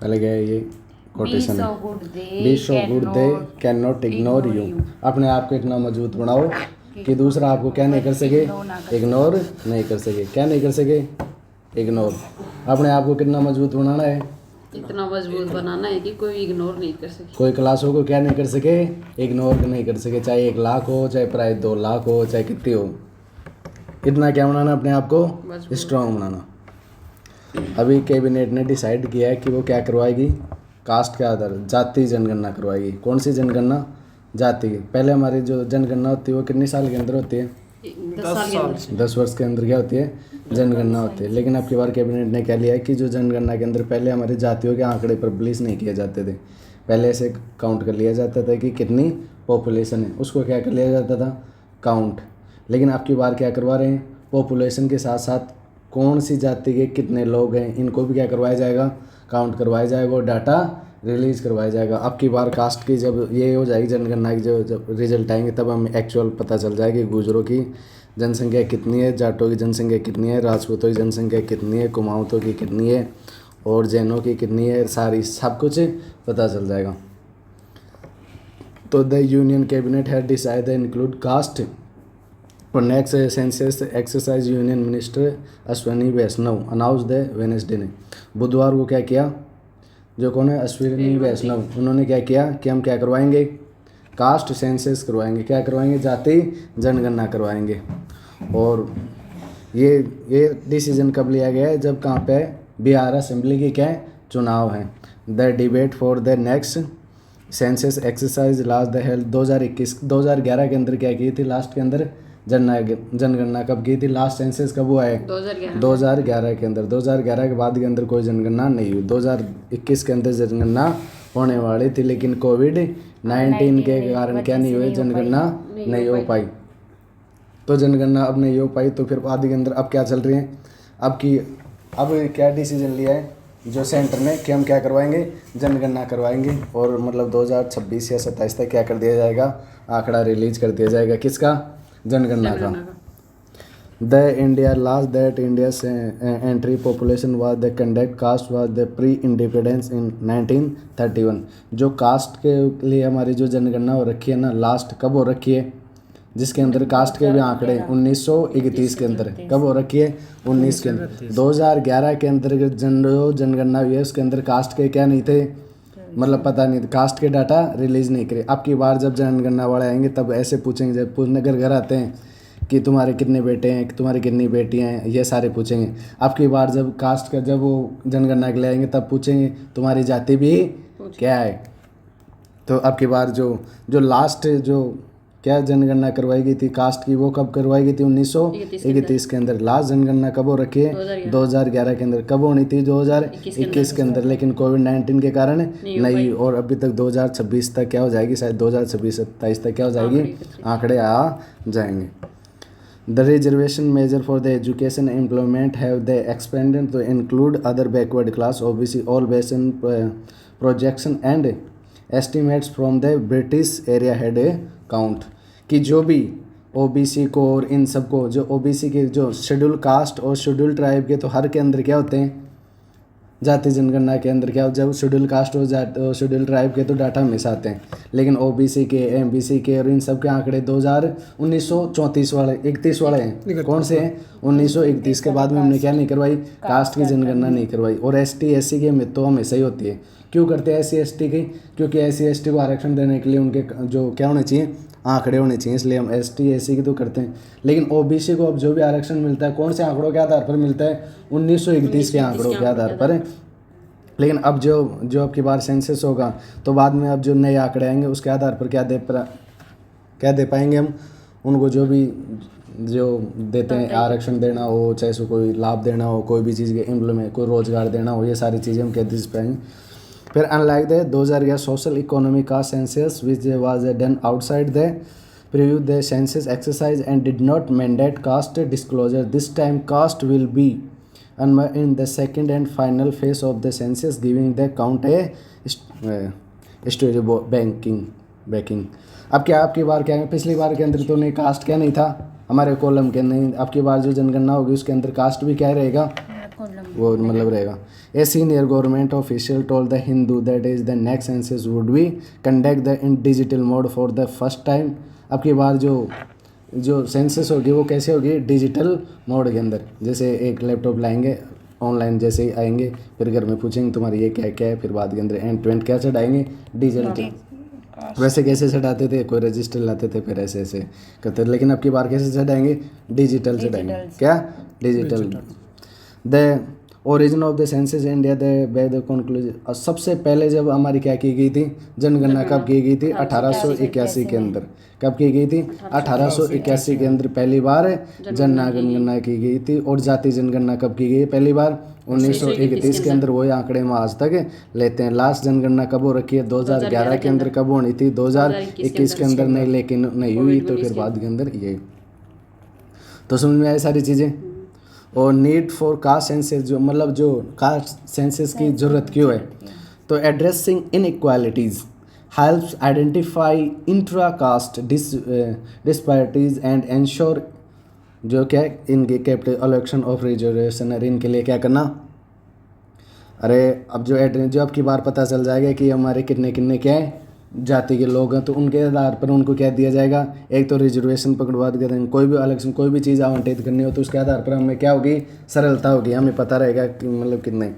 पहले क्या है ये Be कोटेशन so है, good be they so good they can not ignore ignore you. you. अपने आप को इतना मजबूत बनाओ कि दूसरा आपको क्या नहीं कर सके, Ignore ना कर इग्नोर नहीं कर सके। क्या नहीं कर सके, इग्नोर। अपने आप को कितना मजबूत बनाना है, इतना मजबूत बनाना है कि कोई इग्नोर नहीं कर सके। कोई क्लासों को क्या नहीं कर सके, इग्नोर नहीं कर सके। चाहे 1 लाख हो, चाहे प्राय 2 लाख हो, चाहे कितनी हो, इतना क्या बनाना अपने आप को, मजबूत। स्ट्रॉन्ग बनाना। अभी कैबिनेट ने डिसाइड किया है कि वो क्या करवाएगी, कास्ट के आधार जाति जनगणना करवाएगी। कौन सी जनगणना, जाति की। पहले हमारी जो जनगणना होती है वो कितने साल के अंदर होती है, 10 साल के अंदर। 10 वर्ष के अंदर क्या होती है, जनगणना होती है। लेकिन अब की बार कैबिनेट ने क्या लिया है कि जो जनगणना के अंदर पहले हमारी जातियों के आंकड़े पब्लिश नहीं किए जाते थे, पहले ऐसे काउंट कर लिया जाता था कि कितनी पॉपुलेशन है, उसको क्या कर लिया जाता था, काउंट। लेकिन अब की बार क्या करवा रहे हैं, पॉपुलेशन के साथ साथ कौन सी जाति के कितने लोग हैं इनको भी क्या करवाया जाएगा, काउंट करवाया जाएगा और डाटा रिलीज करवाया जाएगा। अब की बार कास्ट की जब ये हो जाएगी जनगणना की, जब रिजल्ट आएंगे तब हमें एक्चुअल पता चल जाएगा कि गुजरों की जनसंख्या कितनी है, जाटों की जनसंख्या कितनी है, राजपूतों की जनसंख्या कितनी है, कुमाऊँतों की कितनी है और जैनों की कितनी है, सारी सब कुछ पता चल जाएगा। तो the union cabinet had decided include caste और next census exercise union minister Ashwini Vaishnav announce the Wednesday ने बुधवार को क्या किया, जो कौन है अश्विनी वैष्णव, उन्होंने क्या किया कि हम क्या करवाएंगे, कास्ट सेंसस करवाएंगे। क्या करवाएंगे, जाति जनगणना करवाएंगे। और ये डिसीजन कब लिया गया है, जब कहाँ पे बिहार असेंबली के क्या चुनाव हैं। The debate for the next census exercise last the health 2011 के अंदर क्या की थी, लास्ट के अंदर जनगणना कब की थी, लास्ट सेंसस कब हुआ है, 2011 के अंदर। 2011 के बाद के अंदर कोई जनगणना नहीं हुई। 2021 के अंदर जनगणना होने वाली थी, लेकिन कोविड-19 के कारण क्या नहीं हुई, जनगणना नहीं हो पाई। तो जनगणना अब नहीं हो पाई, तो फिर बाद के अंदर अब क्या चल रही है, अब क्या डिसीजन लिया है जो सेंटर ने कि हम क्या करवाएंगे, जनगणना करवाएंगे। और मतलब 2026 या 27 तक क्या कर दिया जाएगा, आंकड़ा रिलीज कर दिया जाएगा, किसका, जनगणना का। The India last that India entry population was the conduct caste was the pre independence in 1931। जो कास्ट के लिए हमारी जो जनगणना हो रखी है ना, लास्ट कब हो रखी है, जिसके अंदर कास्ट के भी आंकड़े 1931 के अंदर कब हो रखी है, 19 के अंदर। 2011 के अंदर जो जनगणना हुई है उसके अंदर कास्ट के क्या नहीं थे, मतलब पता नहीं, कास्ट के डाटा रिलीज नहीं करे। अब की बार जब जनगणना वाले आएंगे तब ऐसे पूछेंगे, जब पूछने घर आते हैं कि तुम्हारे कितने बेटे हैं, तुम्हारी कितनी बेटियां हैं, ये सारे पूछेंगे। अब की बार जब कास्ट का जब वो जनगणना के लिए आएंगे तब पूछेंगे तुम्हारी जाति भी क्या है। तो अब की बार जो लास्ट जो क्या जनगणना करवाई गई थी कास्ट की, वो कब करवाई गई थी, 1931 के अंदर। लास्ट जनगणना कब हो रखी है, 2011 के अंदर। कब होनी थी, 2021 के अंदर, लेकिन कोविड-19 के कारण नहीं। और अभी तक 2026 तक क्या हो जाएगी, शायद 2026-27 तक क्या हो जाएगी, आंकड़े आ जाएंगे। The reservation measure for the education employment have they expanded to include other backward class OBC all based on projection and estimates from the British area head count। कि जो भी OBC को और इन सबको, जो OBC के जो शेड्यूल कास्ट और शेड्यूल ट्राइब के, तो हर के अंदर क्या होते हैं, जाति जनगणना के अंदर क्या, जब शेड्यूल कास्ट और शेड्यूल ट्राइब के तो डाटा हमेशा आते हैं, लेकिन OBC के, MBC के और इन सब के आंकड़े 1934 वाले 31 वाले हैं। कौन से हैं, 1931 के बाद में हमने क्या नहीं करवाई, कास्ट की जनगणना नहीं करवाई। और ST SC की तो हमेशा ही होती है। क्यों करते हैं SC ST की, क्योंकि SC ST को आरक्षण देने के लिए उनके जो क्या होने चाहिए, आंकड़े होने चाहिए, इसलिए हम ST SC की तो करते हैं। लेकिन OBC को अब जो भी आरक्षण मिलता है कौन से आंकड़ों के आधार पर मिलता है, 1931 के आंकड़ों के आधार पर। लेकिन अब जो अब की बार सेंसस होगा तो बाद में अब जो नए आंकड़े आएंगे उसके आधार पर क्या दे पाएंगे हम उनको, जो देते हैं, आरक्षण देना हो, चाहे सो कोई लाभ देना हो, कोई भी चीज़ के इम्प्लीमेंट, कोई रोजगार देना हो, ये सारी चीज़ें हम क्या दे पाएंगे। फिर अनलाइक द 2011 सोशल इकोनॉमी का census which was done outside the preview the census exercise and did not mandate caste disclosure this time caste will be in the second and final phase of the census giving the count a story banking. अब क्या आपकी बार क्या है, पिछली बार के अंदर तो नहीं, कास्ट क्या नहीं था हमारे कॉलम के नहीं। अब की बार जो जनगणना होगी उसके अंदर कास्ट भी क्या रहेगा, वो मतलब रहेगा। A senior government official told the Hindu that is the next census would be conduct the in digital mode for the first time. अब की बार जो सेंसस होगी वो कैसे होगी, डिजिटल मोड के अंदर। जैसे एक लैपटॉप लाएंगे, ऑनलाइन जैसे ही आएंगे, फिर घर में पूछेंगे तुम्हारी ये क्या क्या है, फिर बाद के अंदर एंड टू एंड क्या चढ़ाएंगे, डिजिटल। वैसे कैसे चढ़ाते थे, कोई रजिस्टर लाते थे, फिर ऐसे ऐसे करते थे, लेकिन अब की बार कैसे चढ़ाएंगे, डिजिटल चढ़ाएंगे। क्या digital. The origin of the census India the by the conclusion. और सबसे पहले जब हमारी क्या की गई थी, जनगणना कब की गई थी, 1881 के अंदर। कब की गई थी, 1881 के अंदर पहली बार जनगणना की गई थी। और जाति जनगणना कब की गई पहली बार, 1931 के अंदर। वही आंकड़े हम आज तक लेते हैं। लास्ट जनगणना कब हो रखी है, 2011 के अंदर। कब होनी थी, 2021 के अंदर नहीं, लेकिन नहीं हुई, तो फिर बाद के अंदर ये। तो समझ में आई सारी चीज़ें। और नीड फॉर कास्ट सेंसस, जो मतलब जो कास्ट सेंसस की ज़रूरत क्यों है, तो addressing inequalities helps identify intra caste disparities and ensure जो क्या है इनके कैपिटल इलेक्शन ऑफ रिजर्वेशन। अरे इनके लिए क्या करना, अरे अब जो अब की बार पता चल जाएगा कि हमारे कितने कितने क्या है जाति के लोग हैं, तो उनके आधार पर उनको क्या दिया जाएगा, एक तो रिजर्वेशन पकड़वा देंगे। कोई भी इलेक्शन कोई भी चीज़ आवंटित करनी हो तो उसके आधार पर हमें क्या होगी, सरलता होगी, हमें पता रहेगा कि मतलब कितने।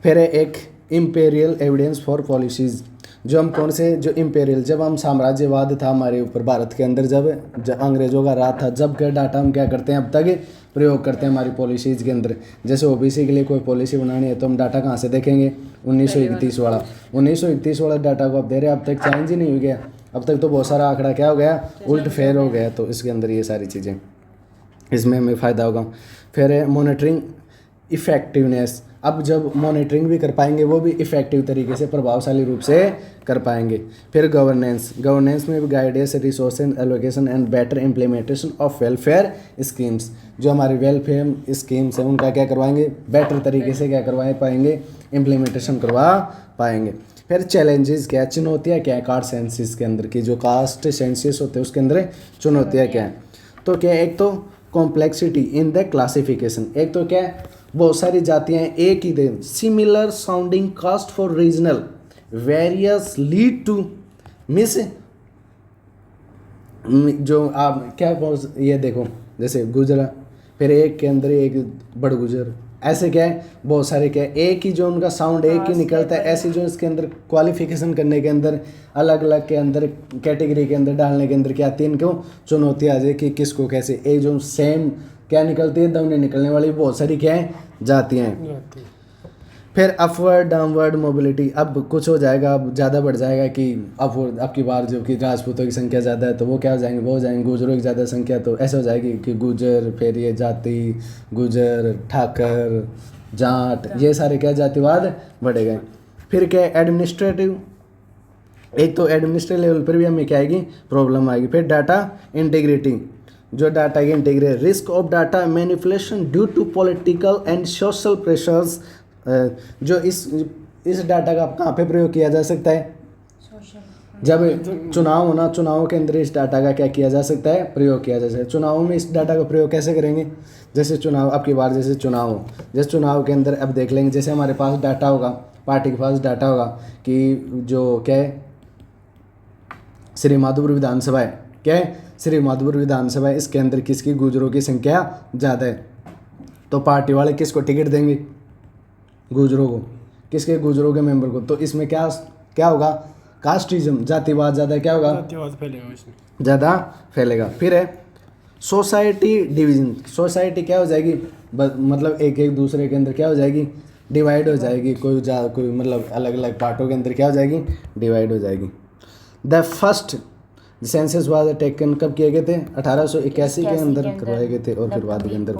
फिर है एक इम्पेरियल एविडेंस फॉर पॉलिसीज़, जो हम कौन से, जो इम्पेरियल, जब हम साम्राज्यवाद था हमारे ऊपर भारत के अंदर, जब अंग्रेजों का राज था, जब का डाटा हम क्या करते हैं अब तक प्रयोग करते हैं हमारी पॉलिसीज़ के अंदर। जैसे ओबीसी के लिए कोई पॉलिसी बनानी है तो हम डाटा कहाँ से देखेंगे, 1931 वाला। 1931 वाला डाटा को अब दे रहे हैं, अब तक चेंज ही नहीं हो गया, अब तक तो बहुत सारा आंकड़ा क्या हो गया, उल्ट फेर हो गया। तो इसके अंदर ये सारी चीज़ें, इसमें हमें फ़ायदा होगा। फिर है मॉनिटरिंग इफ़ेक्टिवनेस। अब जब मॉनिटरिंग भी कर पाएंगे वो भी इफ़ेक्टिव तरीके से, प्रभावशाली रूप से कर पाएंगे। फिर गवर्नेंस में भी guidance, resource allocation and better implementation of welfare schemes. जो हमारी वेलफेयर स्कीम्स हैं उनका क्या करवाएंगे, बेटर तरीके से क्या करवा पाएंगे, इम्प्लीमेंटेशन करवा पाएंगे। फिर चैलेंजेस क्या, चुनौतियाँ क्या है कास्ट सेंसस के अंदर की, जो कास्ट सेंसस होते हैं उसके अंदर चुनौतियाँ क्या है। तो क्या, एक तो कॉम्प्लेक्सिटी इन द क्लासिफिकेशन, एक तो क्या है बहुत सारी जातियाँ एक ही दिन, similar sounding caste for regional various lead to miss, जो आप क्या ये देखो जैसे गुजरा, फिर एक के अंदर एक बड़ गुजर, ऐसे क्या है बहुत सारे क्या है, एक ही जो उनका साउंड एक ही निकलता है। ऐसे जो इसके अंदर क्वालिफिकेशन करने के अंदर अलग अलग के अंदर कैटेगरी के अंदर डालने के अंदर क्या आती है, इनको चुनौती आ जाए कि किसको कैसे, एक जो सेम क्या निकलती है, दम नहीं निकलने वाली बहुत सारी क्या है जातियाँ हैं। फिर अपवर्ड डाउनवर्ड मोबिलिटी, अब कुछ हो जाएगा, अब ज़्यादा बढ़ जाएगा कि अब की बार जो कि राजपूतों की संख्या ज़्यादा है तो वो क्या हो जाएंगे, वो हो जाएंगे गुजरों की ज़्यादा संख्या, तो ऐसे हो जाएगी कि गुजर, फिर ये जाति गुजर, ठाकर, जाट, ये सारे क्या जातिवाद बढ़े गए। फिर क्या एडमिनिस्ट्रेटिव, एक तो एडमिनिस्ट्रेटिव लेवल पर भी हमें क्या आएगी, प्रॉब्लम आएगी। फिर डाटा इंटीग्रिटी, जो डाटा की integrate, risk of data manipulation due to political and social pressures, जो इस डाटा का कहाँ पे प्रयोग किया जा सकता है, जब चुनाव होना, चुनावों के अंदर इस डाटा का क्या किया जा सकता है, प्रयोग किया जा सकता है। चुनावों में इस डाटा का प्रयोग कैसे करेंगे, जैसे चुनाव, अब की बार जैसे चुनाव हो, जैसे चुनाव के अंदर अब देख लेंगे, जैसे हमारे पास डाटा होगा, पार्टी के पास डाटा होगा कि जो क्या है श्री माधोपुर विधानसभा है, क्या है श्री माधोपुर विधानसभा है, इसके अंदर किसकी गुजरों की संख्या ज़्यादा है, तो पार्टी वाले किसको टिकट देंगे, गुजरों को, किसके गुजरों के मेंबर को। तो इसमें क्या क्या होगा, कास्टिज्म, जातिवाद ज़्यादा क्या होगा, जातिवाद फैलेगा, इसमें ज़्यादा फैलेगा। फिर है सोसाइटी डिवीजन, सोसाइटी क्या हो जाएगी, मतलब एक दूसरे के अंदर क्या हो जाएगी, डिवाइड हो जाएगी, कोई मतलब अलग अलग पार्टों के अंदर क्या हो जाएगी, डिवाइड हो जाएगी। The first census was taken कब किए गए थे, 1881 के अंदर करवाए गए थे। और फिर बाद के अंदर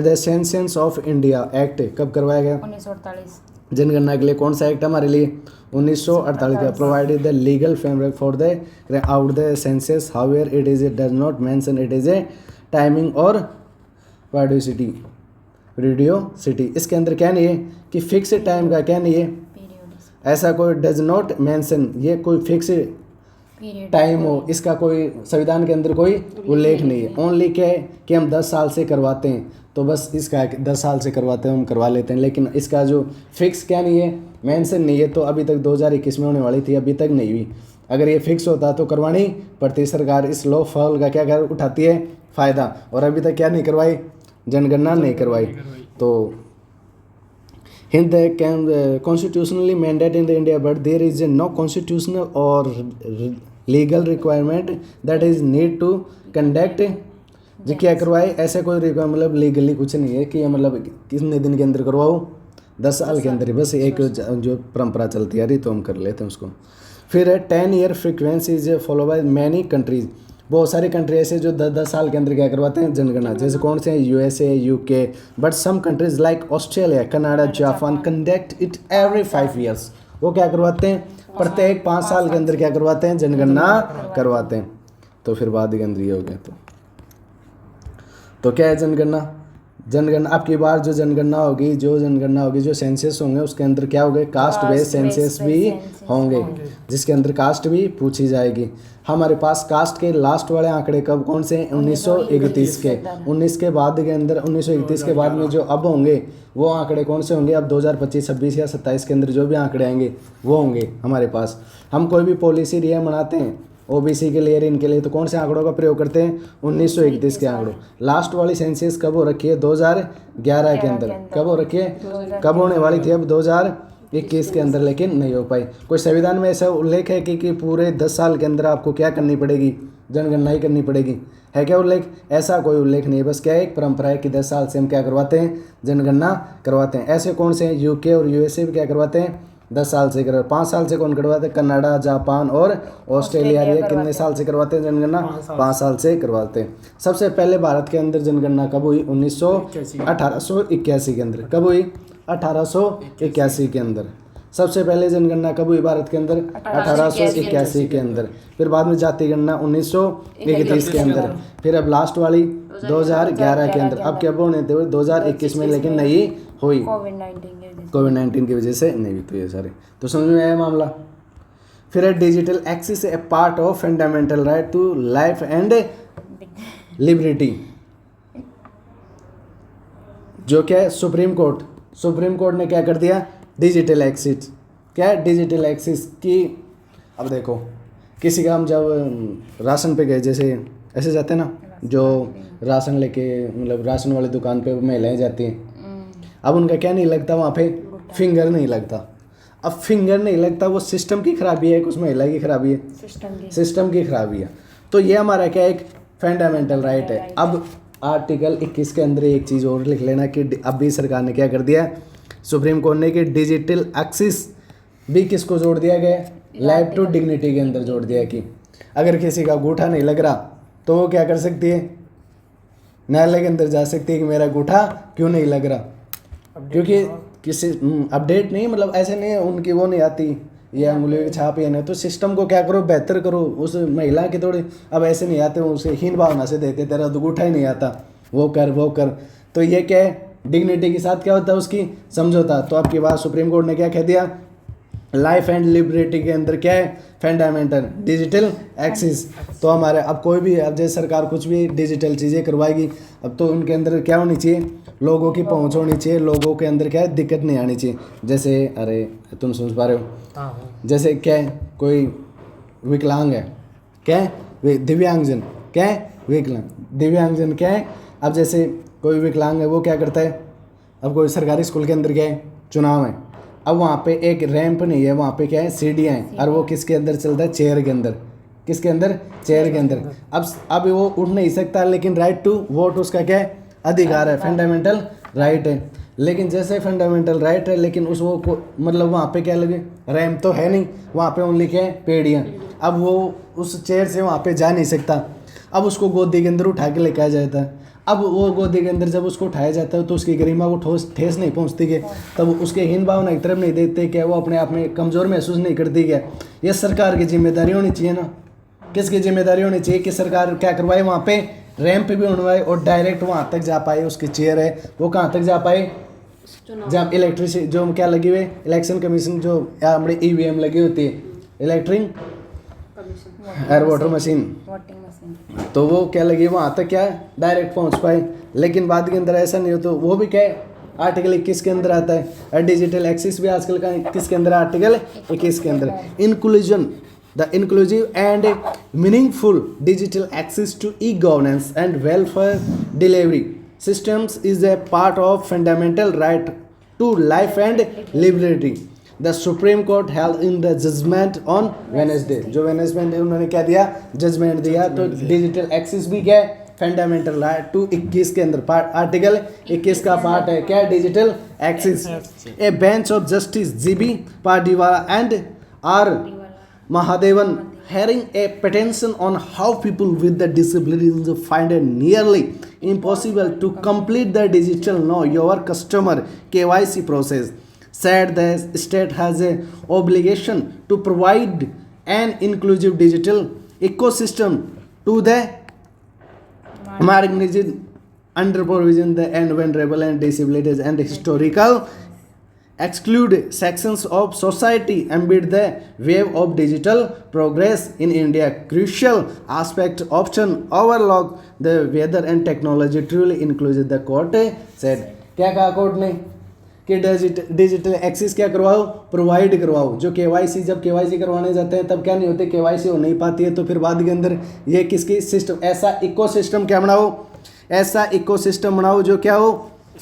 the census of India act कब करवाया गया, 1948। जनगणना के लिए कौन सा एक्ट हमारे लिए, 1948 का, provided the legal framework for the out the census, however it is does not mention it is a timing और रेडियोसिटी। इसके अंदर क्या नहीं है कि फिक्स टाइम का क्या नहीं है, ऐसा कोई डज नॉट मेंशन, ये कोई फिक्स टाइम हो, इसका कोई संविधान के अंदर कोई उल्लेख नहीं है। ओनली क्या है कि हम 10 साल से करवाते हैं, तो बस इसका 10 साल से करवाते हैं, हम करवा लेते हैं। लेकिन इसका जो फिक्स क्या नहीं है, मेंशन नहीं है। तो अभी तक 2021 में होने वाली थी, अभी तक नहीं हुई। अगर ये फिक्स होता तो करवानी पड़ती। सरकार इस लो फॉल का क्या कर उठाती है फ़ायदा, और अभी तक क्या नहीं करवाई, जनगणना नहीं करवाई। तो हिंद can constitutionally mandate in the India, but there is a no constitutional और legal requirement that is need to conduct. जो क्या करवाए, ऐसे कोई रिक्वायर मतलब लीगली कुछ नहीं है कि मतलब कितने दिन के अंदर करवाओ, 10 साल के अंदर ही बस एक जो परंपरा चलती आ रही तो हम कर लेते हैं उसको। फिर है 10 year frequency is follow by many countries. बहुत सारी कंट्री ऐसे जो 10-10 साल के अंदर क्या करवाते हैं जनगणना। जैसे कौन से हैं, USA, UK, but some countries like Australia, Canada, Japan conduct it every 5 years. वो क्या करवाते हैं, प्रत्येक 5 साल के अंदर क्या करवाते हैं, जनगणना करवाते हैं। तो फिर बाद के अंदर ये हो गया। तो क्या है जनगणना, जनगणना अब की बार जो जनगणना होगी, जो सेंसस होंगे उसके अंदर क्या होंगे, कास्ट बेस्ड सेंसस भी होंगे, जिसके अंदर कास्ट भी पूछी जाएगी। हमारे पास कास्ट के लास्ट वाले आंकड़े कब कौन से हैं, 1931 के। 19 के बाद के अंदर 1931 के बाद में जो अब होंगे वो आंकड़े कौन से होंगे, अब 2025, 26 या 27 के अंदर जो भी आंकड़े आएंगे वो होंगे हमारे पास। हम कोई भी पॉलिसी नियम बनाते हैं ओबीसी के लिए, इनके लिए, तो कौन से आंकड़ों का प्रयोग करते हैं, 1931 के आंकड़ों। लास्ट वाली सेंसस कब हो रखी है, 2011 के अंदर। कब हो रखी है, कब होने वाली थी, अब 2021 के अंदर, लेकिन नहीं हो पाई। कोई संविधान में ऐसा उल्लेख है कि पूरे 10 साल के अंदर आपको क्या करनी पड़ेगी, जनगणना ही करनी पड़ेगी, है क्या उल्लेख? ऐसा कोई उल्लेख नहीं है। बस क्या है, एक परंपरा है कि 10 साल से हम क्या करवाते हैं, जनगणना करवाते हैं। ऐसे कौन से हैं, यूके और यूएसए भी क्या करवाते हैं, 10 साल से करवाते। 5 साल से कौन करवाते हैं, कनाडा, जापान और ऑस्ट्रेलिया। ये कितने साल से करवाते हैं जनगणना, 5 साल से करवाते हैं। सबसे पहले भारत के अंदर जनगणना कब हुई, 1881 के अंदर। कब हुई, 1881 के अंदर। सबसे पहले जनगणना कब हुई भारत के अंदर, 1881 के अंदर। फिर बाद में जाति गणना 1931 के अंदर। फिर अब लास्ट वाली 2011 के अंदर। अब क्या होने थे 2021 में, लेकिन नहीं हुई, कोविड-19 की वजह से नहीं हुई। तो ये सारे तो समझ में आया मामला। फिर है digital access a part of fundamental right to life and liberty. जो क्या है, सुप्रीम कोर्ट ने क्या कर दिया, डिजिटल एक्सेस। क्या है डिजिटल एक्सेस की, अब देखो किसी का हम जब राशन पे गए, जैसे ऐसे जाते हैं ना, जो राशन लेके मतलब राशन वाली दुकान पे महिलाएं जाती हैं, अब उनका क्या नहीं लगता वहाँ पे, फिंगर नहीं लगता। अब फिंगर नहीं लगता, वो सिस्टम की खराबी है, उस महिला की खराबी है, सिस्टम की खराबी है। तो ये हमारा क्या एक फंडामेंटल राइट है। अब आर्टिकल 21 के अंदर एक चीज़ और लिख लेना कि अब भी सरकार ने क्या कर दिया, सुप्रीम कोर्ट ने, कि डिजिटल एक्सेस भी किसको जोड़ दिया गया, लाइफ टू डिग्निटी के अंदर जोड़ दिया। कि अगर किसी का अंगूठा नहीं लग रहा तो वो क्या कर सकती है, न्यायालय के अंदर जा सकती है कि मेरा अंगूठा क्यों नहीं लग रहा, क्योंकि किसी अपडेट नहीं, मतलब ऐसे नहीं है, उनकी वो नहीं आती ये उंगलियों की छाप या नहीं। तो सिस्टम को क्या करो, बेहतर करो। उस महिला की थोड़ी अब ऐसे नहीं आते, उसे हीन भावना से देते, तेरा तो अंगूठा ही नहीं आता, वो कर। तो ये क्या है, डिग्निटी के साथ क्या होता है उसकी समझौता। तो आपकी बात सुप्रीम कोर्ट ने क्या कह दिया, लाइफ एंड लिबर्टी के अंदर क्या है, फंडामेंटल डिजिटल एक्सेस। तो हमारे अब कोई भी, अब जैसे सरकार कुछ भी डिजिटल चीज़ें करवाएगी, अब तो उनके अंदर क्या होनी चाहिए, लोगों की पहुंच होनी चाहिए, लोगों के अंदर क्या है, दिक्कत नहीं आनी चाहिए। जैसे अरे तुम समझ पा रहे हो, जैसे क्या है, कोई विकलांग है, क्या है, दिव्यांगजन, क्या है, विकलांग दिव्यांगजन क्या है। अब जैसे कोई विकलांग है, वो क्या करता है, अब कोई सरकारी स्कूल के अंदर क्या है, चुनाव है, अब वहाँ पे एक रैंप नहीं है, वहाँ पे क्या है, सीढ़ियाँ हैं, और वो किसके अंदर चलता है, चेयर के अंदर। किसके अंदर, चेयर के अंदर। अब वो उठ नहीं सकता, लेकिन राइट टू वोट उसका क्या है, अधिकार है, फंडामेंटल राइट है। लेकिन जैसे फंडामेंटल राइट है, लेकिन उस वो को मतलब वहाँ पे क्या लगे, रैंप तो है नहीं, वहाँ पे ओनली क्या है, पेड़ियाँ। अब वो उस चेयर से वहाँ पे जा नहीं सकता, अब उसको गोदी के अंदर उठा के लेके आ जाता है। अब वो गोदी के अंदर जब उसको उठाया जाता है तो उसकी गरिमा को ठेस नहीं पहुंचती है, तब उसके हीन भावना की तरफ नहीं देते क्या, वो अपने आप में कमज़ोर महसूस नहीं करती क्या। ये सरकार की जिम्मेदारी होनी चाहिए ना। किसकी जिम्मेदारी होनी चाहिए कि सरकार क्या करवाए, वहाँ पे रैंप भी बनवाए और डायरेक्ट वहाँ तक जा पाए। उसकी चेयर है वो कहाँ तक जा पाए, जब इलेक्ट्रिसिटी जो क्या लगी हुई, इलेक्शन कमीशन जो हमारे EVM लगी होती है, electric air water machine, voting machine. तो वो क्या लगी वहाँ तक क्या डायरेक्ट पहुँच पाए। लेकिन बाद के अंदर ऐसा नहीं हो, तो वो भी क्या है आर्टिकल 21 के अंदर आता है। और डिजिटल एक्सेस भी आजकल का किसके अंदर, आर्टिकल 21 के अंदर। Inclusion, the inclusive and meaningful digital access to e governance and welfare delivery systems is a part of fundamental right to life and liberty. The Supreme Court held in the judgment on Wednesday, जो Wednesday उन्होंने क्या दिया, judgement दिया। तो digital access भी क्या है, fundamental right to 21 के अंदर आर्टिकल 21 का पार्ट है क्या, digital access. A bench of justice GB Pardiwala and R Mahadevan hearing a petition on how people with the disabilities find it nearly impossible to complete the digital know your customer KYC process, said the state has a obligation to provide an inclusive digital ecosystem to the marginalized, underprivileged, the and vulnerable and disabilities and historical exclude sections of society amid the wave of digital progress in India. Crucial aspect option overlook the weather and technology truly inclusive, the court said. क्या कहा court ने कि digital access क्या करवाओ, provide करवाओ। जो KYC, जब KYC करवाने जाते हैं तब क्या नहीं होते, केवाईसी हो नहीं पाती है, तो फिर बाद के अंदर ये किसकी सिस्टम, ऐसा इकोसिस्टम क्या बनाओ, ऐसा इकोसिस्टम बनाओ जो क्या हो,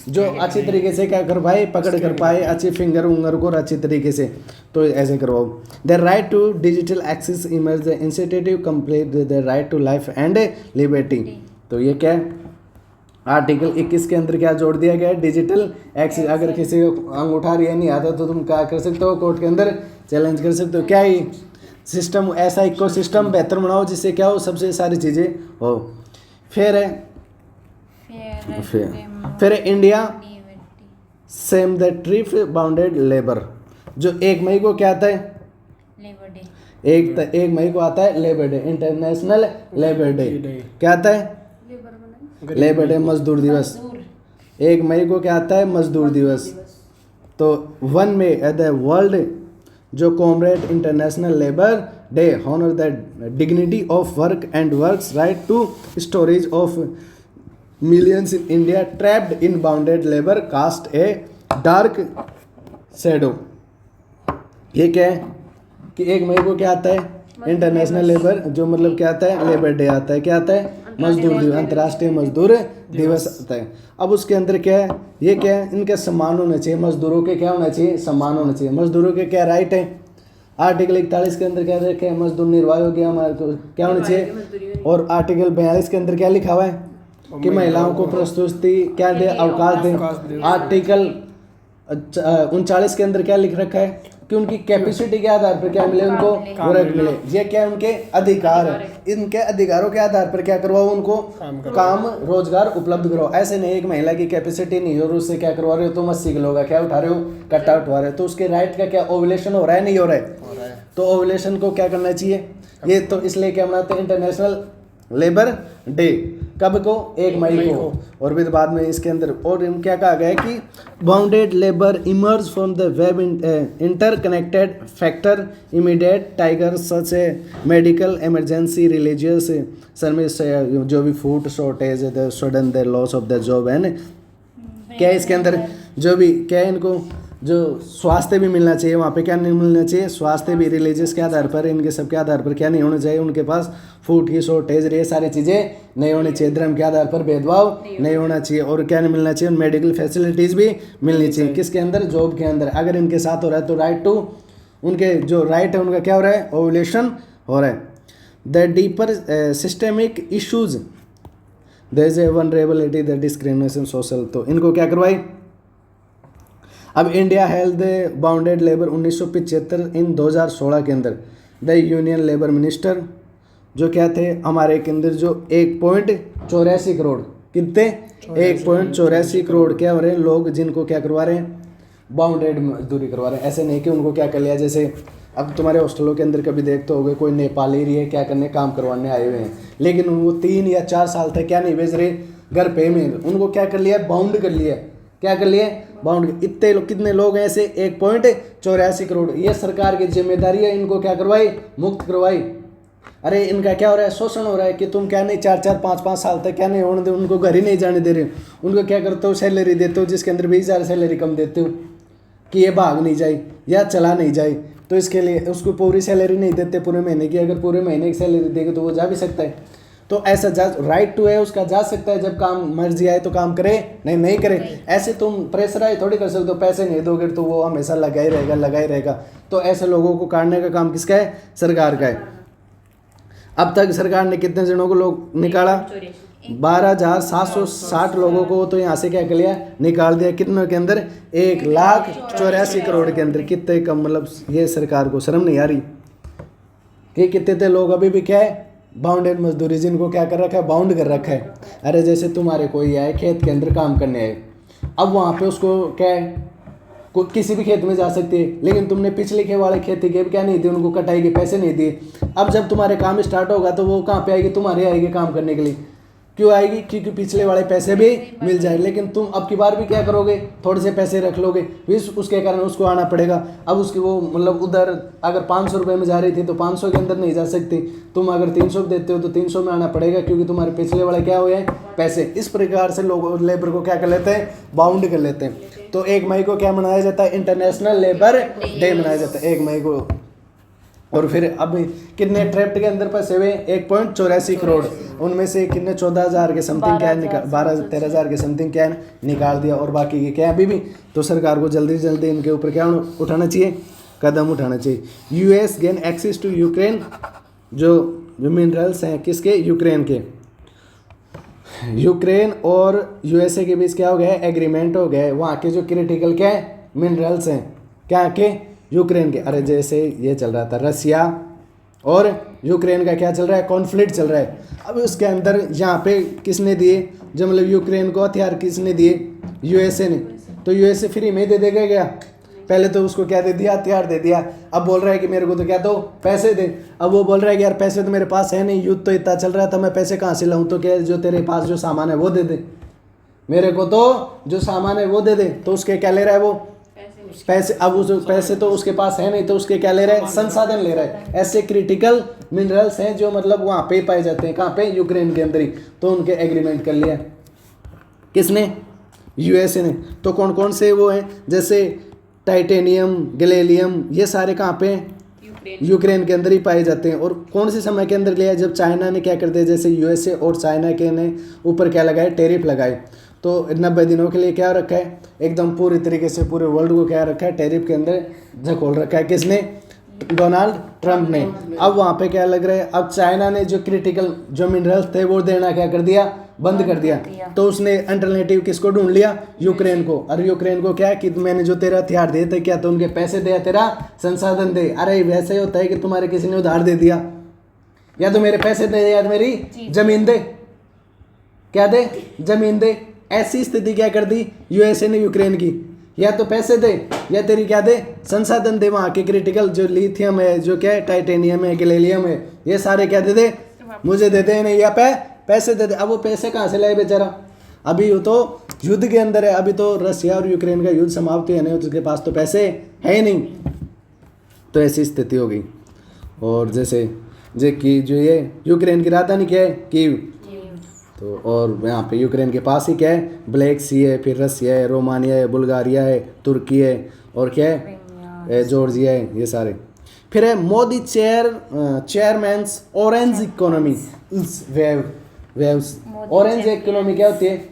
जो अच्छी तरीके से क्या कर पाए, पकड़ कर पाए अच्छे फिंगर उंगर को अच्छी तरीके से, तो ऐसे करवाओ। The right to digital access emerge the institutive complete the right to life and liberty. तो ये क्या है, आर्टिकल 21 के अंदर क्या जोड़ दिया गया है, डिजिटल एक्सेस। अगर किसी को अंगूठा ये नहीं आता तो तुम क्या कर सकते हो, कोर्ट के अंदर चैलेंज कर सकते हो। क्या ही सिस्टम, ऐसा इको सिस्टम बेहतर बनाओ जिससे क्या हो, सबसे सारी चीज़ें हो। फिर है फिर India same the trip bounded labour, जो 1 मई को क्या आता है, लेबर डे। 1 मई को आता है labour day, international labour day. क्या आता है, लेबर डे, मजदूर दिवस। 1 मई को क्या आता है, मजदूर दिवस। तो 1 मई द वर्ल्ड जो comrade international labour day honour the dignity of work and works right to storage of millions in India trapped in bounded labor cast a dark shadow। ये क्या है कि 1 मई को क्या आता है, इंटरनेशनल लेबर, जो मतलब क्या आता है, लेबर डे आता है। क्या आता है, मजदूर दिवस, अंतर्राष्ट्रीय मजदूर दिवस आता है। अब उसके अंदर क्या है, ये क्या है, इनका सम्मान होना चाहिए, मजदूरों के क्या होना चाहिए, सम्मान होना चाहिए। मजदूरों के क्या राइट है, आर्टिकल 41 के अंदर क्या रखे हैं, मजदूर निर्वाह हो गया हमारे को क्या होना चाहिए। और आर्टिकल 42 के अंदर क्या लिखा हुआ है कि महिलाओं को प्रस्तुति क्या दे, अवकाश दे। आर्टिकल 39 के अंदर क्या लिख रखा है कि उनकी कैपेसिटी के आधार पर क्या मिले, उनको वर्क मिले। ये क्या उनके अधिकार है, इनके अधिकारों के आधार पर क्या करवाओ, उनको काम रोजगार उपलब्ध कराओ। ऐसे नहीं एक महिला की कैपेसिटी नहीं हो, उससे क्या करवा रहे हो तुम, 80 किलो का क्या उठा रहे हो, कट्टा उठवा रहे हो, तो उसके राइट का क्या ओवुलेशन हो रहा है, नहीं हो रहा है। तो ओवुलेशन को क्या करना चाहिए, ये तो इसलिए क्या मनाते हैं, इंटरनेशनल लेबर डे। कब को, 1 मई को। और फिर बाद में इसके अंदर और क्या कहा गया है कि bounded labour emerge from the web interconnected factor immediate tiger such A medical emergency religious service, जो भी food shortage the sudden the loss of the job and क्या है इसके अंदर, जो भी क्या है, इनको जो स्वास्थ्य भी मिलना चाहिए, वहाँ पे क्या नहीं मिलना चाहिए, स्वास्थ्य भी रिलीजियस के आधार पर, इनके सब के आधार पर क्या नहीं होना चाहिए, उनके पास फूड की शॉर्टेज, ये सारी चीज़ें नहीं होनी चाहिए, धर्म के आधार पर भेदभाव नहीं होना चाहिए, और क्या नहीं मिलना चाहिए, मेडिकल फैसिलिटीज़ भी मिलनी चाहिए। किसके अंदर, जॉब के अंदर। अगर इनके साथ हो रहा है तो राइट टू, उनके जो राइट है उनका क्या हो रहा है, ओवुलेशन हो रहा है। The deeper systemic issues there is a vulnerability the discrimination social, तो इनको क्या करवाई। अब India health bounded labour 1975 in 2016 के अंदर द यूनियन लेबर मिनिस्टर जो क्या थे हमारे के अंदर, जो 1.84 करोड़, कितने, 1.84 करोड़ क्या हो रहे हैं लोग, जिनको क्या करवा रहे हैं, बाउंडेड मजदूरी करवा रहे हैं। ऐसे नहीं कि उनको क्या कर लिया, जैसे अब तुम्हारे हॉस्टलों के अंदर कभी देखते होगे कोई नेपाली रही है क्या करने, काम करवाने आए हुए हैं, लेकिन वो 3 या 4 साल तक क्या नहीं भेज रहे घर पे में, उनको क्या कर लिया, बाउंड कर लिया। क्या कर लिए, बाउंड। इतने लोग, कितने लोग हैं ऐसे, 1.84 करोड़। ये सरकार की जिम्मेदारी है, इनको क्या करवाई, मुक्त करवाई। अरे इनका क्या हो रहा है, शोषण हो रहा है कि तुम क्या नहीं 4-4 5-5 साल तक क्या नहीं होने दे, उनको घर ही नहीं जाने दे रहे हो। उनको क्या करते हो, सैलरी देते हो जिसके अंदर 20,000 सैलरी कम देते हो कि ये भाग नहीं जाए या चला नहीं जाए, तो इसके लिए उसको पूरी सैलरी नहीं देते पूरे महीने की। अगर पूरे महीने की सैलरी देंगे तो वो जा भी सकता है। तो ऐसा जा राइट टू है उसका, जा सकता है, जब काम मर्जी आए तो काम करे, नहीं करे। ऐसे तुम प्रेशराइज थोड़ी कर सकते हो, पैसे नहीं दोगे तो वो हमेशा लगा ही रहेगा। तो ऐसे लोगों को काटने का काम किसका है, सरकार का है। अब तक सरकार ने कितने जनों को लोग निकाला, 12,760 लोगों को तो यहाँ से क्या कर लिया, निकाल दिया। कितनों के अंदर, 1,84 करोड़ के अंदर। कितने कम, मतलब ये सरकार को शर्म नहीं आ रही कि कितने लोग अभी भी क्या है, बाउंडेड मजदूरी, जिनको क्या कर रखा है, बाउंड कर रखा है। अरे जैसे तुम्हारे कोई आए खेत के अंदर काम करने आए, अब वहाँ पे उसको क्या है, किसी भी खेत में जा सकती है, लेकिन तुमने पिछले के वाले खेती के क्या नहीं दिए, उनको कटाई के पैसे नहीं दिए। अब जब तुम्हारे काम स्टार्ट होगा तो वो कहाँ पे आएगी, तुम्हारे आएगी काम करने के लिए। क्यों आएगी, क्योंकि पिछले वाले पैसे भी मिल जाए। लेकिन तुम अब की बार भी क्या करोगे, थोड़े से पैसे रख लोगे, फिर उसके कारण उसको आना पड़ेगा। अब उसकी वो मतलब उधर अगर 500 रुपये में जा रही थी तो 500 के अंदर नहीं जा सकती। तुम अगर 300 देते हो तो 300 में आना पड़ेगा, क्योंकि तुम्हारे पिछले वाले क्या हुए हैं, पैसे। इस प्रकार से लोग लेबर को क्या कर लेते हैं, बाउंड कर लेते हैं। तो 1 मई को क्या मनाया जाता है, इंटरनेशनल लेबर डे मनाया जाता है 1 मई को। और फिर अब कितने ट्रैप्ट के अंदर फंसे हुए, 1.84 करोड़, उनमें से कितने 14,000 के समथिंग क्या है, 12-13,000 के समथिंग क्या है निकाल दिया, और बाकी के क्या है अभी भी। तो सरकार को जल्दी से जल्दी इनके ऊपर क्या उठाना चाहिए, कदम उठाना चाहिए। US gain access to Ukraine, जो मिनरल्स हैं किसके, यूक्रेन के। यूक्रेन और यूएसए के बीच क्या हो गया है, एग्रीमेंट हो गया है। वहाँ के जो क्रिटिकल क्या है, मिनरल्स हैं, क्या के, यूक्रेन के। अरे जैसे ये चल रहा था रसिया और यूक्रेन का क्या चल रहा है, कॉन्फ्लिक्ट चल रहा है। अब उसके अंदर यहाँ पे किसने दिए, जो मतलब यूक्रेन को हथियार किसने दिए, यूएसए ने। तो यूएसए फ्री में दे देगा क्या, पहले तो उसको क्या दे दिया, हथियार दे दिया। अब बोल रहा है कि मेरे को तो क्या दो, पैसे दे। अब वो बोल रहा है कि यार पैसे तो मेरे पास है नहीं, युद्ध तो इतना चल रहा था, मैं पैसे कहाँ से लाऊं। तो क्या जो तेरे पास जो सामान है वो दे दे, मेरे को तो जो सामान है वो दे दे। तो उसके क्या ले रहा है वो, पैसे। अब उस पैसे तो उसके पास है नहीं, तो उसके क्या ले रहा है, संसाधन ले रहा है। ऐसे क्रिटिकल मिनरल्स हैं जो मतलब वहाँ पे पाए जाते हैं, कहाँ पे, यूक्रेन के अंदर ही। तो उनके एग्रीमेंट कर लिया किसने, यूएसए ने। तो कौन कौन से वो हैं, जैसे टाइटेनियम, गैलेलियम, ये सारे कहाँ पे हैं, यूक्रेन के अंदर ही पाए जाते हैं। और कौन से समय के अंदर लिया, जब चाइना ने क्या कर दिया, जैसे यूएसए और चाइना के ने ऊपर क्या लगाए, टैरिफ लगाए। तो 90 दिनों के लिए क्या रखा है, एकदम पूरी तरीके से पूरे वर्ल्ड को क्या रखा है, टैरिफ के अंदर झकोल रखा है। किसने, डोनाल्ड ट्रंप ने। अब वहाँ पे क्या लग रहा है, अब चाइना ने जो क्रिटिकल जो मिनरल्स थे वो देना क्या कर दिया, बंद कर दिया। तो उसने अल्टरनेटिव किसको ढूंढ लिया, यूक्रेन को। और यूक्रेन को क्या कि मैंने जो तेरा हथियार दिए थे, क्या तो उनके पैसे दे, तेरा संसाधन दे। अरे वैसे ही होता है कि तुम्हारे किसी ने उधार दे दिया, या तो मेरे पैसे दे या मेरी जमीन दे, क्या दे, जमीन दे। ऐसी स्थिति क्या कर दी यूएसए ने यूक्रेन की, या तो पैसे दे या तेरी क्या दे, संसाधन दे। वहाँ के क्रिटिकल जो लिथियम है, जो क्या है, टाइटेनियम है, गैलेलियम है, ये सारे क्या दे दे, मुझे दे दे, नहीं या पैसे दे दे। अब वो पैसे कहाँ से लाए बेचारा, अभी वो तो युद्ध के अंदर है। अभी तो रसिया और यूक्रेन का युद्ध समाप्त है नहीं, उसके पास तो पैसे है ही नहीं। तो ऐसी स्थिति हो गई। और जैसे कि जो ये यूक्रेन की राजधानी क्या है, कीव। तो और यहाँ पे यूक्रेन के पास ही क्या है, ब्लैक सी है, फिर रसिया है, रोमानिया है, बुल्गारिया है, तुर्की है, और क्या है, जॉर्जिया है, ये सारे। फिर है Modi chairman's orange economy waves. Orange economy क्या होती है,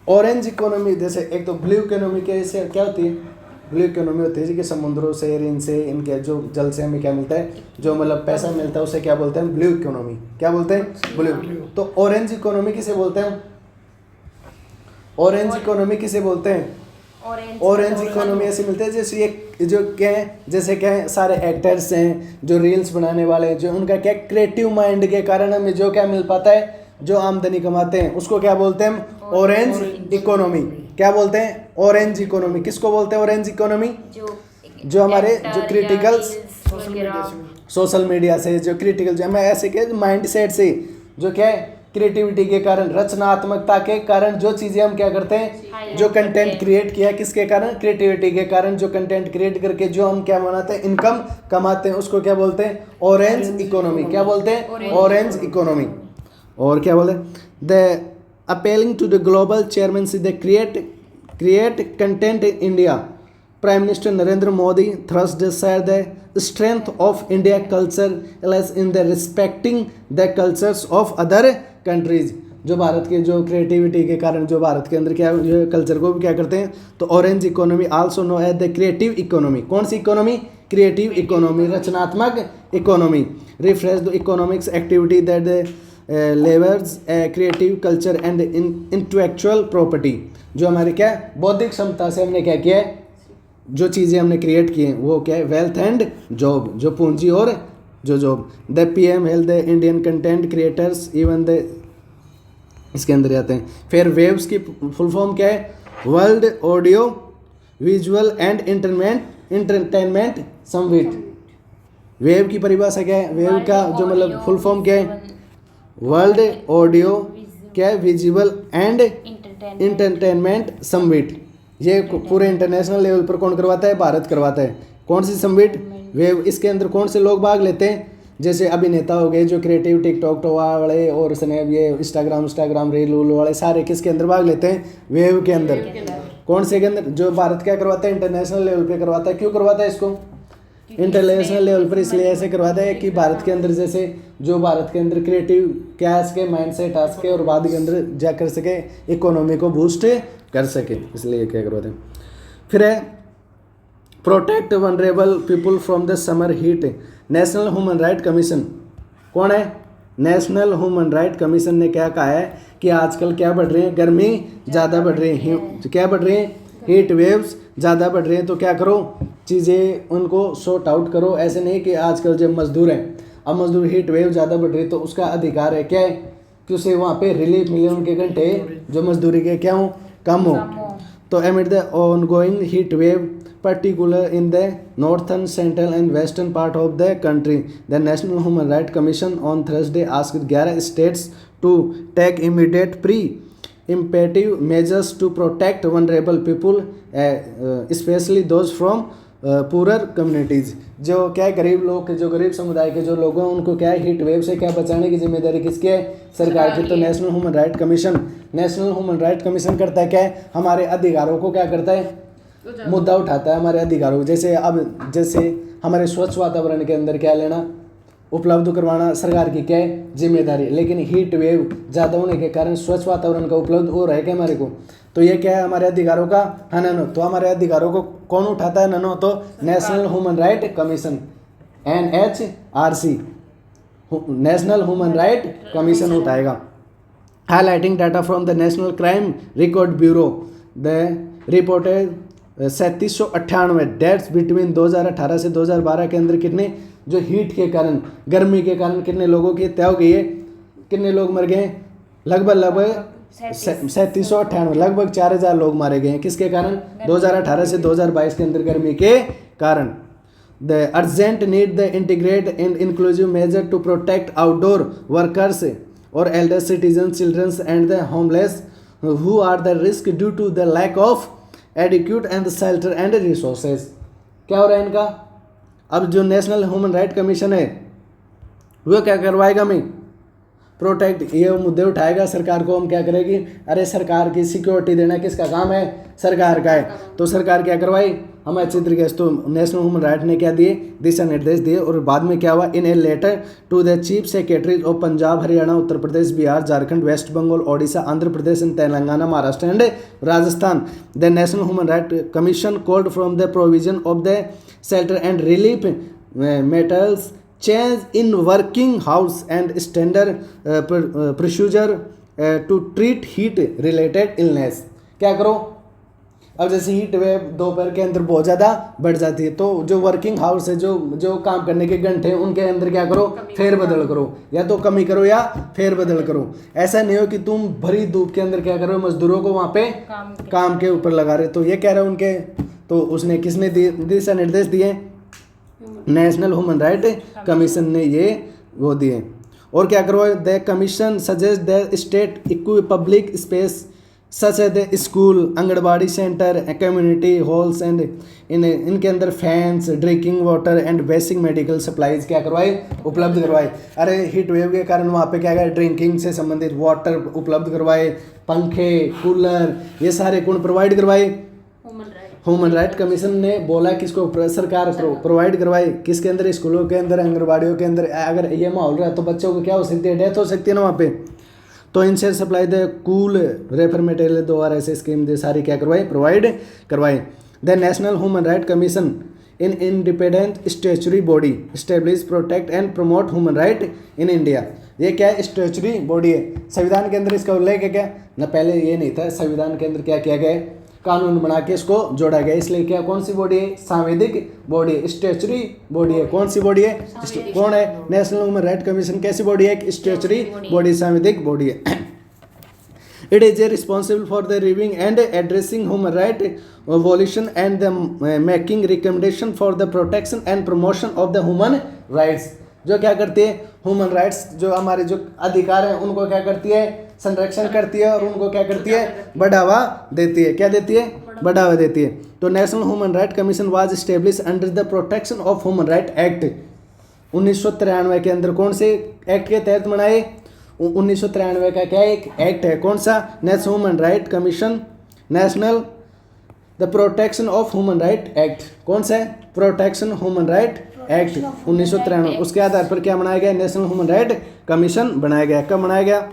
ऑरेंज इकोनॉमी जैसे एक तो ब्लू इकोनॉमी कैसे क्या होती है, ब्लू इकोनॉमी होती है कि समुद्रों से, इनसे, इनके जो जल से हमें क्या मिलता है, जो मतलब पैसा मिलता है उसे क्या बोलते हैं, ब्लू इकोनॉमी। क्या बोलते हैं, ब्लू। तो ऑरेंज इकोनॉमी किसे बोलते हैं, ऑरेंज इकोनॉमी किसे बोलते हैं, ऑरेंज इकोनॉमी ऐसे मिलते हैं जैसे ये जो क्या है, जैसे क्या है, सारे एक्टर्स हैं जो रील्स बनाने वाले हैं, जो उनका क्या क्रिएटिव माइंड के कारण हमें जो क्या मिल पाता है, जो आमदनी कमाते हैं, उसको क्या बोलते हैं, ऑरेंज इकोनॉमी। क्या बोलते हैं, ऑरेंज इकोनॉमी। किसको बोलते हैं ऑरेंज इकोनॉमी, जो हमारे जो क्रिटिकल सोशल मीडिया से जो क्रिटिकल, जो हमें ऐसे के माइंड सेट से जो क्या है क्रिएटिविटी के कारण, रचनात्मकता के कारण जो चीजें हम क्या करते हैं, जो कंटेंट क्रिएट किया किसके कारण, क्रिएटिविटी के कारण। जो कंटेंट क्रिएट करके जो हम क्या बनाते हैं, इनकम कमाते हैं, उसको क्या बोलते हैं, ऑरेंज इकोनॉमी। क्या बोलते हैं, ऑरेंज इकोनॉमी। और क्या बोलते हैं, the appealing to the global chairmanship the create content in India. Prime minister Narendra Modi Thursday said the strength of India culture lies in the respecting the cultures of other countries। जो भारत के जो creativity के कारण जो भारत के अंदर क्या कल्चर को भी क्या करते हैं, तो orange economy also know as the creative economy. कौन सी इकोनॉमी, क्रिएटिव इकोनॉमी, रचनात्मक economy. Refresh the economics activity that levers creative culture and intellectual property. जो हमारे क्या बौद्धिक क्षमता से हमने क्या किया है, जो चीज़ें हमने क्रिएट की हैं वो क्या है, वेल्थ एंड जॉब, जो पूंजी और जो job. The PM health the Indian content creators even the, इसके अंदर जाते हैं। फिर वेव्स की फुल फॉर्म क्या है, world audio visual and entertainment summit. Wave की परिभाषा क्या है, वेव का जो मतलब फुल फॉर्म क्या है, वर्ल्ड ऑडियो क्या है, विजुअल एंड इंटरटेनमेंट समिट। ये पूरे इंटरनेशनल लेवल पर कौन करवाता है, भारत करवाता है। कौन सी समिट, वेव। इसके अंदर कौन से लोग भाग लेते हैं, जैसे अभिनेता हो गए जो क्रिएटिव, टिकटॉक वाले और स्नैप, ये इंस्टाग्राम रील वाले सारे किसके अंदर भाग लेते हैं, वेव के अंदर। कौन से के अंदर, जो भारत क्या करवाता है, इंटरनेशनल लेवल पे करवाता है। क्यों करवाता है इसको इंटरनेशनल लेवल पर, इसलिए ऐसे करवाता है कि भारत के अंदर जैसे जो भारत के अंदर क्रिएटिव क्या आ सके, माइंड सेट आ सके और बाद के अंदर जा कर सके, इकोनॉमी को बूस्ट कर सके, इसलिए क्या करवाते हैं। फिर है protect vulnerable people from the summer heat. National human right commission कौन है, नेशनल ह्यूमन राइट कमीशन ने क्या कहा है कि आजकल क्या बढ़ रही है, गर्मी ज़्यादा बढ़ रही है, क्या बढ़ रही है, हीट वेव्स ज़्यादा बढ़ रही हैं। तो क्या करो, चीज़ें उनको सॉर्ट आउट करो। ऐसे नहीं कि आजकल जो मजदूर हैं, अब मजदूर हीट वेव ज़्यादा बढ़ रही है तो उसका अधिकार है क्या है कि उसे वहाँ पे रिलीफ मिले, उनके घंटे जो मजदूरी के क्या हो, कम हो। तो amid the ongoing heat wave, particular in the northern, central and western part of the country, the National Human Rights Commission on Thursday asked 11 states to take immediate pre-emptive measures to protect vulnerable people, especially those from poorer communities। जो क्या है, गरीब लोग, जो गरीब समुदाय के जो लोग हैं उनको क्या है, हीट वेव से क्या बचाने की जिम्मेदारी किसकी है, सरकार की। तो नेशनल ह्यूमन राइट कमीशन करता है क्या है, हमारे अधिकारों को क्या करता है, मुद्दा उठाता है हमारे अधिकारों को। जैसे अब जैसे हमारे स्वच्छ वातावरण के अंदर क्या लेना, उपलब्ध करवाना सरकार की क्या है, जिम्मेदारी। लेकिन हीट वेव ज़्यादा होने के कारण स्वच्छ वातावरण का उपलब्ध हो रहा है क्या हमारे को, तो ये क्या है, हमारे अधिकारों का हनन। तो हमारे अधिकारों को कौन उठाता है हनन, तो national human right commission, NHRC, national human right commission उठाएगा। Highlighting data from the national crime record bureau, the reported 3798 deaths between 2018 से 2012 के अंदर कितने, जो हीट के कारण, गर्मी के कारण कितने लोगों की हत्या हो गई है, कितने लोग मर गए, लगभग 3798, लगभग 4000 लोग मारे गए हैं। किसके कारण, 2018 से 2022 के अंदर गर्मी के कारण। The urgent need the integrate and inclusive measure to protect outdoor workers और elder citizen, children's and the homeless who are the risk due to the lack of adequate and shelter and resources. क्या हो रहा है इनका, अब जो national human right commission है वो क्या करवाएगा, मैं प्रोटेक्ट, ये मुद्दे उठाएगा सरकार को। हम क्या करेगी, अरे सरकार की सिक्योरिटी देना किसका काम है, सरकार का है। तो सरकार क्या करवाई, हम अच्छी तरीके से, तो नेशनल ह्यूमन राइट ने क्या दिए, दिशा निर्देश दिए। और बाद में क्या हुआ, in a letter to the chief secretaries of Punjab, Haryana, Uttar Pradesh, Bihar, Jharkhand, West Bengal, Odisha, Andhra Pradesh and Telangana, Maharashtra and Rajasthan, the national human right commission called from the provision of the shelter and relief metals, change in working hours and standard procedure to treat heat related illness। क्या करो, अब जैसे heat wave दोपहर के अंदर बहुत ज़्यादा बढ़ जाती है, तो जो वर्किंग हाउस है, जो काम करने के घंटे हैं उनके अंदर क्या करो, फेरबदल करो, या तो कमी करो या फेरबदल करो। ऐसा नहीं हो कि तुम भरी धूप के अंदर क्या करो, मजदूरों को वहाँ पे काम के ऊपर लगा रहे। तो ये कह रहे हैं उनके, तो उसने किसने दिशा निर्देश दिए, नेशनल ह्यूमन राइट कमीशन ने ये वो दिए। और क्या करवाए, the commission suggest the state equip public space such है the school, anganwadi centre, community halls and इनके अंदर fans, drinking water and basic medical supplies क्या करवाए, उपलब्ध करवाए। अरे हीट वेव के कारण वहाँ पे क्या है, ड्रिंकिंग से संबंधित वाटर उपलब्ध करवाए, पंखे, कूलर, ये सारे कौन प्रोवाइड करवाए, ह्यूमन राइट कमीशन ने बोला किसको, सरकार प्रोवाइड करवाए, किसके अंदर, स्कूलों के अंदर, आंगनबाड़ियों के अंदर। अगर ये माहौल रहा तो बच्चों को क्या हो सकती है, डेथ हो सकती है ना वहाँ पे। तो इनसे supply the cool refer material द्वारा ऐसे स्कीम दे सारी क्या करवाए, प्रोवाइड करवाए। The national human right commission in independent statutory body establish protect and promote human right in India. ये क्या है, स्टैच्यूटरी बॉडी है, संविधान के अंदर इसका उल्लेख है क्या ना, पहले ये नहीं था, संविधान के अंदर क्या किया गया, कानून बना के इसको जोड़ा गया। इसलिए क्या, कौन सी बॉडी है, सांविधिक बॉडी है, स्टैच्यूटरी बॉडी है। कौन सी बॉडी है, कौन है, नेशनल ह्यूमन राइट कमीशन कैसी बॉडी है, स्टैच्यूटरी बॉडी, सांविधिक बॉडी है। It is responsible for the reviewing and addressing human right violation and the making recommendation for the protection and promotion of the human rights. जो क्या करती है, human rights जो हमारे जो अधिकार हैं उनको क्या करती है, संरक्षण करती है, और उनको क्या करती है, बढ़ावा देती है। क्या देती है, बढ़ावा देती है। तो national human right commission was establish under the protection of human right act 1993 के अंदर। कौन से एक्ट के तहत बनाए, 1993 का क्या एक एक्ट है, कौन सा, national human right commission, national the protection of human right act. कौन सा है, प्रोटेक्शन ह्यूमन राइट एक्ट 1993। उसके आधार पर क्या बनाया गया, नेशनल ह्यूमन राइट कमीशन बनाया गया। कब बनाया गया,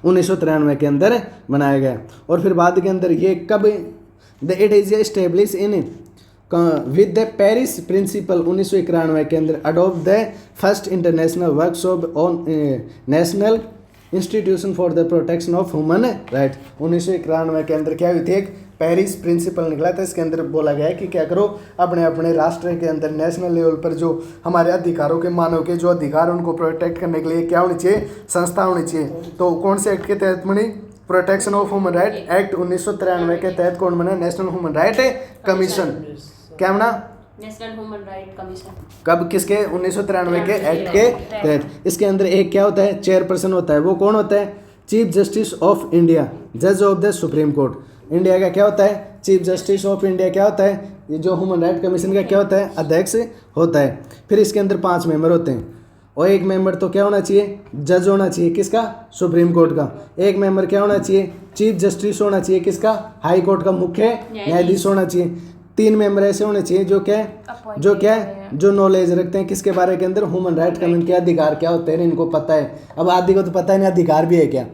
1993 के अंदर बनाया गया। और फिर बाद के अंदर ये कब, the it is establish in with the Paris principle 1991 के अंदर adopt the first international workshop on national institution for the protection of human right. 1991 के अंदर क्या हुई थी, एक पेरिस प्रिंसिपल निकला था। इसके अंदर बोला गया है कि क्या करो, अपने अपने राष्ट्र के अंदर नेशनल लेवल पर जो हमारे अधिकारों के, मानव के जो अधिकार हैं उनको प्रोटेक्ट करने के लिए क्या होनी चाहिए, संस्था होनी चाहिए। तो कौन से एक्ट के तहत बनी, protection of human right act 1993 के तहत कौन बना, नेशनल ह्यूमन राइट कमीशन। क्या बना, नेशनल ह्यूमन राइट कमीशन। कब, किसके, 1993 के एक्ट के तहत। इसके अंदर एक क्या होता है, चेयरपर्सन होता है। वो कौन होता है, चीफ जस्टिस ऑफ इंडिया, जज of the supreme court. India का क्या होता है, चीफ जस्टिस ऑफ इंडिया क्या होता है, ये जो ह्यूमन राइट कमीशन का क्या होता है, अध्यक्ष होता है। फिर इसके अंदर 5 मेंबर होते हैं, और एक मेंबर तो क्या होना चाहिए, जज होना चाहिए, किसका, सुप्रीम कोर्ट का। एक मेंबर क्या होना चाहिए, चीफ जस्टिस होना चाहिए, किसका, हाई कोर्ट का मुख्य न्यायाधीश होना चाहिए। 3 मेंबर ऐसे होने चाहिए जो नॉलेज रखते हैं किसके बारे के अंदर, ह्यूमन राइट कमीशन के अधिकार क्या होते हैं, इनको पता है। अब आदि को तो पता है नहीं अधिकार भी है क्या।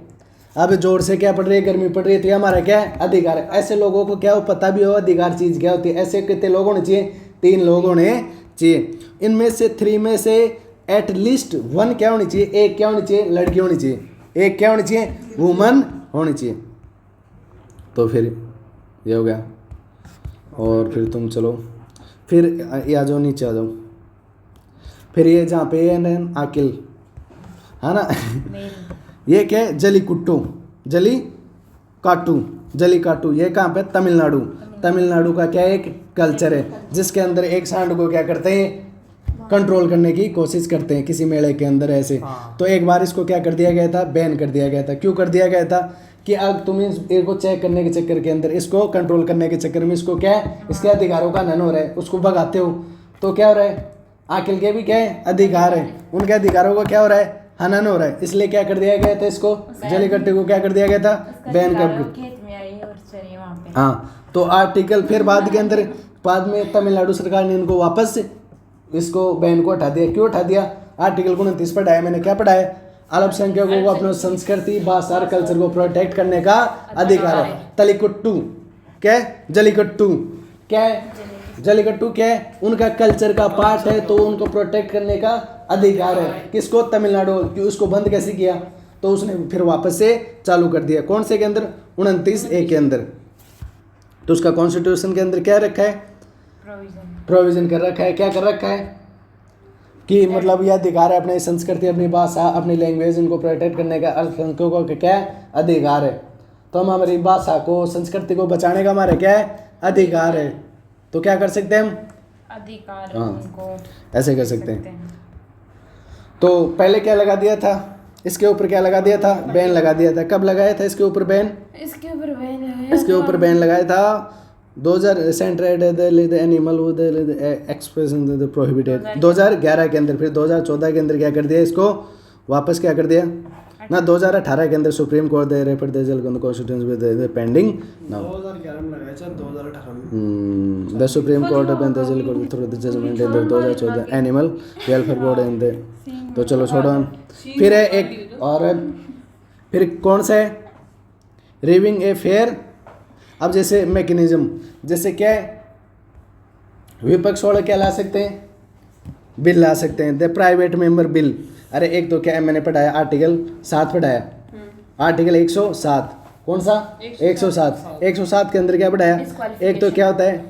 अब जोर से क्या पड़ रही है, गर्मी पड़ रही है, तो ये हमारा क्या है, अधिकार है। ऐसे लोगों को क्या हो, पता भी हो अधिकार चीज़ क्या होती है। ऐसे कितने लोग होने चाहिए, 3 लोग होने चाहिए। इनमें से 3 में से एटलीस्ट 1 क्या होनी चाहिए, एक क्या होनी चाहिए, लड़की होनी चाहिए, एक क्या होनी चाहिए, वुमन होनी चाहिए। तो फिर ये हो गया। और फिर तुम चलो, फिर ये आ जाओ, नीचे आ जाओ। फिर ये जहाँ पे है ना आकिल, है ना ये क्या है, जली काटू। ये कहाँ पे, तमिलनाडु का क्या एक कल्चर है, जिसके अंदर एक सांड को क्या करते हैं, कंट्रोल करने की कोशिश करते हैं किसी मेले के अंदर ऐसे। तो एक बार इसको क्या कर दिया गया था, बैन कर दिया गया था। क्यों कर दिया गया था कि अब तुम इसको चेक करने के चक्कर के अंदर, इसको कंट्रोल करने के चक्कर में इसको क्या है, इसके अधिकारों का हनन हो रहा है, उसको भगाते हो तो क्या हो रहा है, आकिल के भी क्या है, अधिकार है, उनके अधिकारों को क्या हो रहा है, हनन हो रहा है। इसलिए क्या कर दिया गया था, इसको जलीकट्टे को क्या कर दिया गया था, बैन कर। हाँ, तो आर्टिकल फिर बाद में तमिलनाडु सरकार ने इनको वापस इसको बैन को हटा दिया। क्यों हटा दिया, आर्टिकल 29 पढ़ाया मैंने, क्या पढ़ाया, अल्पसंख्यकों को अपने संस्कृति, भाषा और कल्चर को प्रोटेक्ट करने का अधिकार है। तलिकुट्टू क्या है, जलीकट्टू क्या है, जलीकट्टू क्या है, उनका कल्चर का पार्ट है, तो उनको प्रोटेक्ट करने का अधिकार है। किसको, तमिलनाडु। क्यों, उसको बंद कैसे किया, तो उसने फिर वापस से चालू कर दिया। कौन से के अंदर, 29A के अंदर। तो उसका कॉन्स्टिट्यूशन के अंदर क्या रखा है, प्रोविजन कर रखा है। क्या कर रखा है कि मतलब यह अधिकार है अपनी संस्कृति, अपनी भाषा, अपनी लैंग्वेज, इनको प्रोटेक्ट करने का अल्पसंख्यकों का क्या अधिकार है। तो हम हमारी भाषा को, संस्कृति को बचाने का हमारा क्या है, अधिकार है। तो क्या कर सकते हैं हम, अधिकार हाँ, उनको ऐसे कर सकते हैं। तो पहले क्या लगा दिया था, इसके ऊपर क्या लगा दिया था, बैन लगा दिया था। कब लगाया था इसके ऊपर बैन? इसके ऊपर बैन लगाया इसके ऊपर बैन लगाया था 2000 सेंट्रेड एनिमल एक्सप्रेशन प्रोहिबिटेड 2011 के अंदर। फिर 2014 के अंदर क्या कर दिया, इसको वापस क्या कर दिया ना, 2018 के अंदर supreme court they refer the constitution with pending now 2011 में लगाया था, 2018 में द सुप्रीम कोर्ट ऑफ इंतजार court through the judgment in 2014 animal welfare board in the. तो चलो छोड़ो हम। फिर है एक और, फिर कौन सा है, रिविंग ए फेयर। अब जैसे मैकेनिज्म, जैसे क्या है, विपक्ष वाले क्या ला सकते हैं, बिल ला सकते हैं, द प्राइवेट मेंबर बिल। अरे एक तो क्या है, मैंने पढ़ाया आर्टिकल 7 पढ़ाया, आर्टिकल 107, कौन सा 107 के अंदर क्या पढ़ाया, एक तो क्या होता है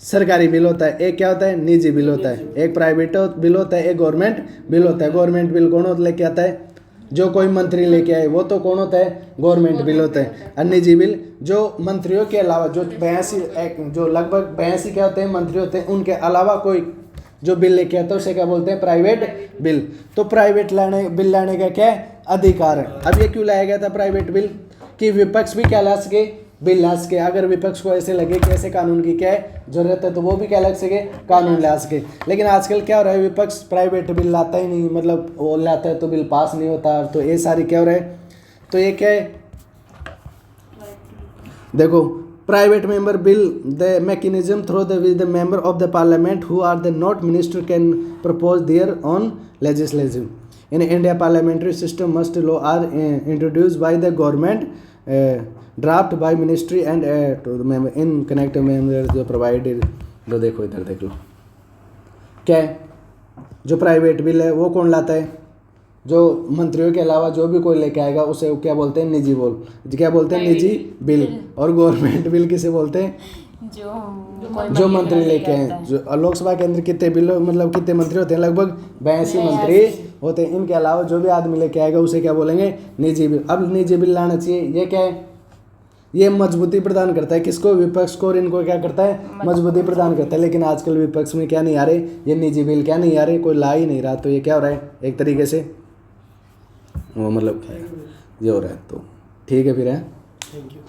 सरकारी बिल होता है, एक क्या होता है निजी बिल होता है, एक प्राइवेट बिल होता है, एक गवर्नमेंट बिल होता है। गवर्नमेंट बिल कौन लेके आता है, जो कोई मंत्री लेके आए वो तो कौन होता है, गवर्नमेंट बिल होता है। और निजी बिल जो मंत्रियों के अलावा जो 82 जो लगभग 82 क्या होते हैं मंत्री होते हैं, उनके अलावा कोई जो बिल लेके आता है उसे क्या बोलते हैं, प्राइवेट बिल। तो प्राइवेट बिल लाने का क्या है, अधिकार है। अब ये क्यों लाया गया था प्राइवेट बिल, कि विपक्ष भी क्या ला सके, बिल ला सके। अगर विपक्ष को ऐसे लगे कि ऐसे कानून की क्या है जरूरत है, तो वो भी क्या लग सके, कानून ला सके। लेकिन आजकल क्या हो रहा है, विपक्ष प्राइवेट बिल लाता ही नहीं, मतलब वो लाता है तो बिल पास नहीं होता। तो ये सारी क्या हो रहा है, तो ये क्या है, देखो private member bill the mechanism through the member of the parliament who are the not minister can propose their on legislative in India. Parliamentary system must law are introduce by the government draft by ministry and to the member in connective member जो provided. जो देखो इधर देख लो क्या है, जो private bill है वो कौन लाता है, जो मंत्रियों के अलावा जो भी कोई लेके आएगा उसे क्या बोलते हैं, निजी बोल, क्या बोलते हैं, निजी बिल। और गवर्नमेंट बिल किसे बोलते हैं, जो मंत्री लेके आए। जो लोकसभा के अंदर कितने बिल, मतलब कितने मंत्री होते हैं, लगभग 82 मंत्री होते हैं। इनके अलावा जो भी आदमी लेके आएगा उसे क्या बोलेंगे, निजी बिल। अब निजी बिल लाना चाहिए, ये क्या है, ये मजबूती प्रदान करता है किसको, विपक्ष को, और इनको क्या करता है, मजबूती प्रदान करता है। लेकिन आजकल विपक्ष में क्या नहीं आ रहे, ये निजी बिल क्या नहीं आ रहे, कोई ला ही नहीं रहा। तो ये क्या हो रहा है, एक तरीके से वो मतलब ये हो रहा है। तो ठीक है फिर है, थैंक यू।